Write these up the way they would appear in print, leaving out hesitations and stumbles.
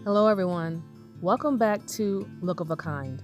Hello everyone, welcome back to Look of a Kind.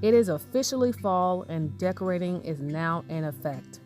It is officially fall and decorating is now in effect.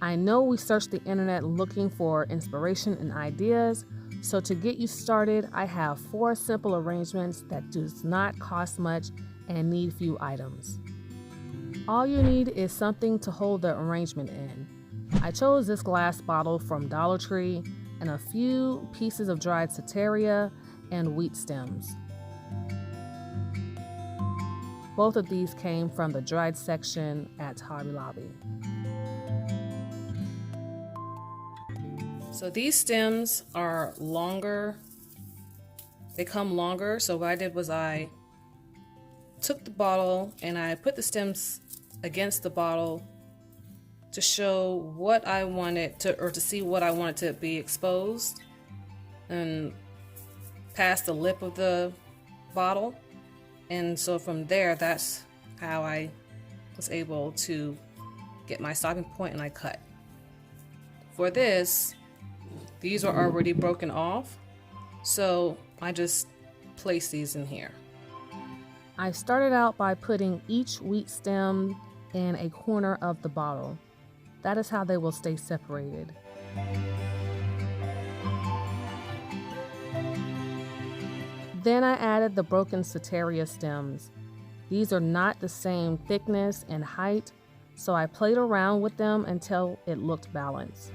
I know we searched the internet looking for inspiration and ideas, so to get you started, I have 4 simple arrangements that does not cost much and need few items. All you need is something to hold the arrangement in. I chose this glass bottle from Dollar Tree and a few pieces of dried Setaria and wheat stems. Both of these came from the dried section at Hobby Lobby. So these stems are longer. They come longer. So what I did was I took the bottle and I put the stems against the bottle to show what I wanted to, or to see what I wanted to be exposed, and past the lip of the bottle. And so from there, that's how I was able to get my stopping point, and I cut. For this, these are already broken off, so I just place these in here. I started out by putting each wheat stem in a corner of the bottle. That is how they will stay separated. Then I added the broken Setaria stems. These are not the same thickness and height, so I played around with them until it looked balanced.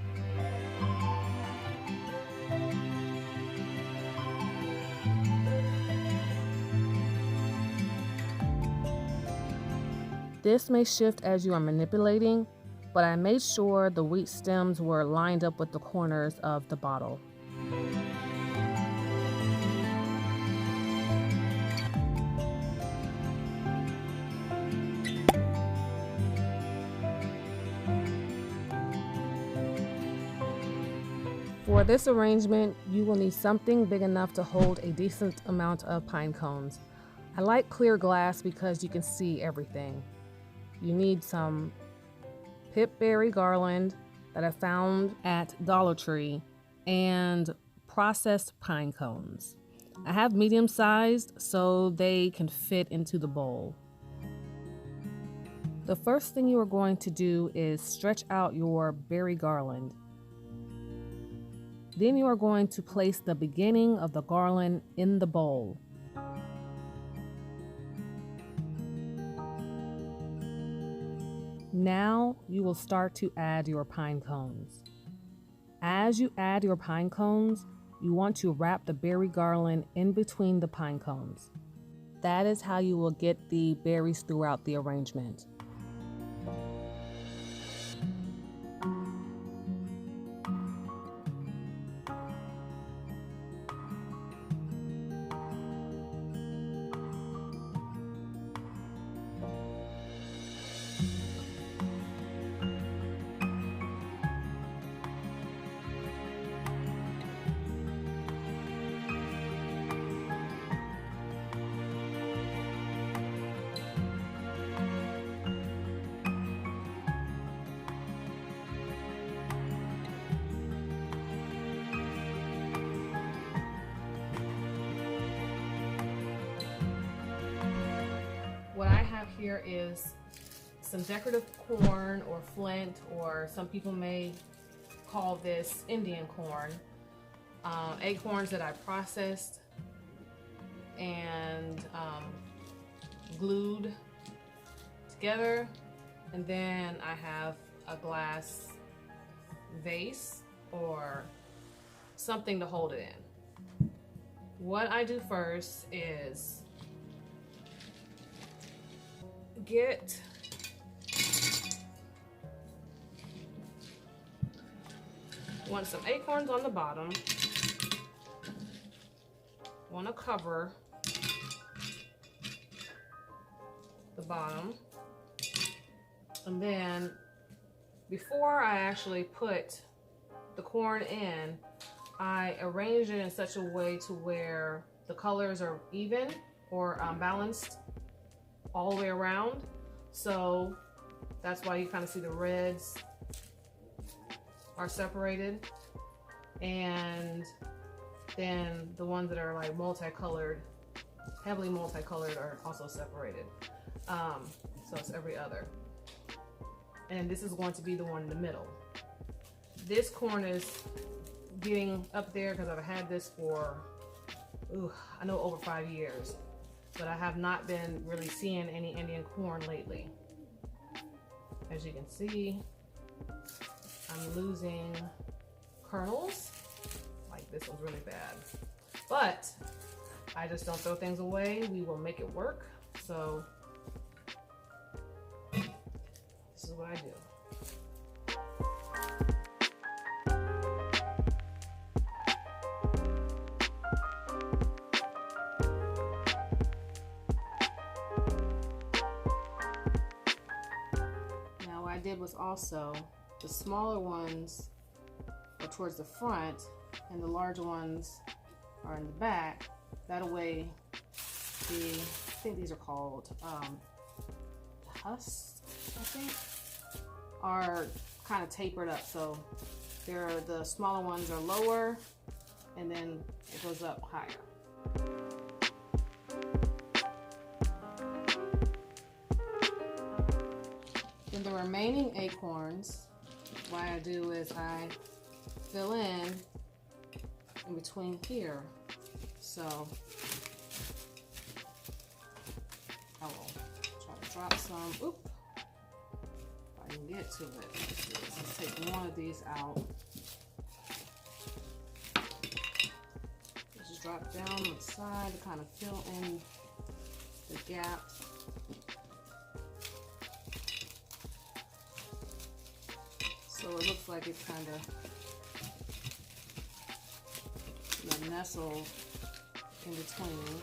This may shift as you are manipulating, but I made sure the wheat stems were lined up with the corners of the bottle. For this arrangement, you will need something big enough to hold a decent amount of pine cones. I like clear glass because you can see everything. You need some pipberry garland that I found at Dollar Tree and processed pine cones. I have medium sized so they can fit into the bowl. The first thing you are going to do is stretch out your berry garland. Then you are going to place the beginning of the garland in the bowl. Now you will start to add your pine cones. As you add your pine cones, you want to wrap the berry garland in between the pine cones. That is how you will get the berries throughout the arrangement. What I have here is some decorative corn or flint, or some people may call this Indian corn. Acorns that I processed and glued together. And then I have a glass vase or something to hold it in. What I do first is want some acorns on the bottom. Want to cover the bottom, and then before I actually put the corn in, I arrange it in such a way to where the colors are even or balanced all the way around. So that's why you kind of see the reds are separated. And then the ones that are like multicolored, heavily multicolored, are also separated. So it's every other. And this is going to be the one in the middle. This corn is getting up there because I've had this for, I know over 5 years, but I have not been really seeing any Indian corn lately. As you can see, I'm losing kernels. Like this one's really bad, but I just don't throw things away. We will make it work. So this is what I do. Now what I did was also the smaller ones are towards the front and the larger ones are in the back. That way I think these are called husks, I think, are kind of tapered up. So the smaller ones are lower and then it goes up higher. Then the remaining acorns, what I do is I fill in between here. So I will try to drop some. Oop, if I can get to it. Let's take one of these out. Just drop down on the side to kind of fill in the gaps. So it looks like it's kind of nestled in between.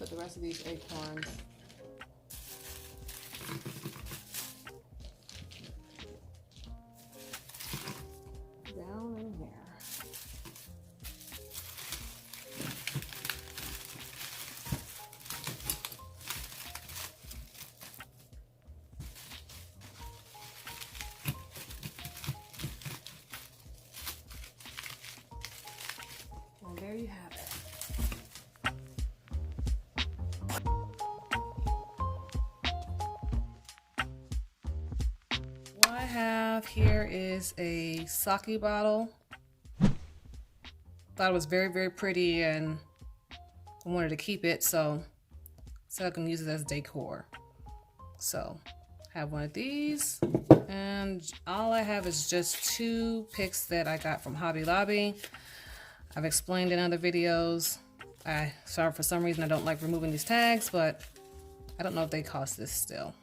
The rest of these acorns down in here. And there you have it. I have here is a sake bottle. Thought it was very, very pretty and I wanted to keep it so I can use it as decor. So I have one of these, and all I have is just 2 picks that I got from Hobby Lobby. I've explained in other videos. Sorry, for some reason I don't like removing these tags, but I don't know if they cost this still.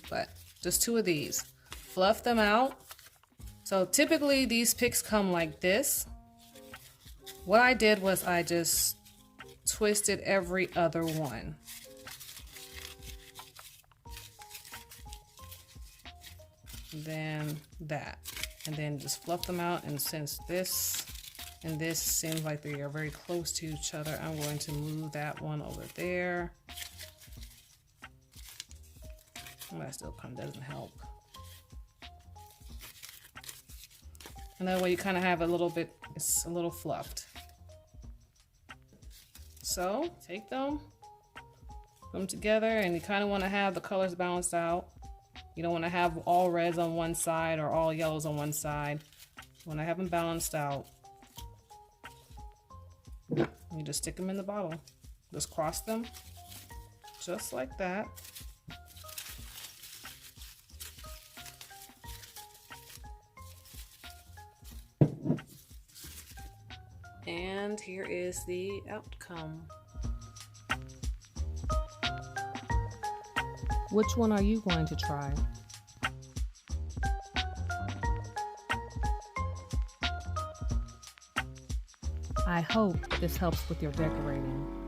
But just 2 of these. Fluff them out. So typically these picks come like this. What I did was I just twisted every other one. Then that. And then just fluff them out. And since this and this seems like they are very close to each other, I'm going to move that one over there. That still kind of doesn't help. And that way you kind of have a little bit, it's a little fluffed. So take them, put them together, and you kind of want to have the colors balanced out. You don't want to have all reds on one side or all yellows on one side. You want to have them balanced out. You just stick them in the bottle. Just cross them, just like that. And here is the outcome. Which one are you going to try? I hope this helps with your decorating.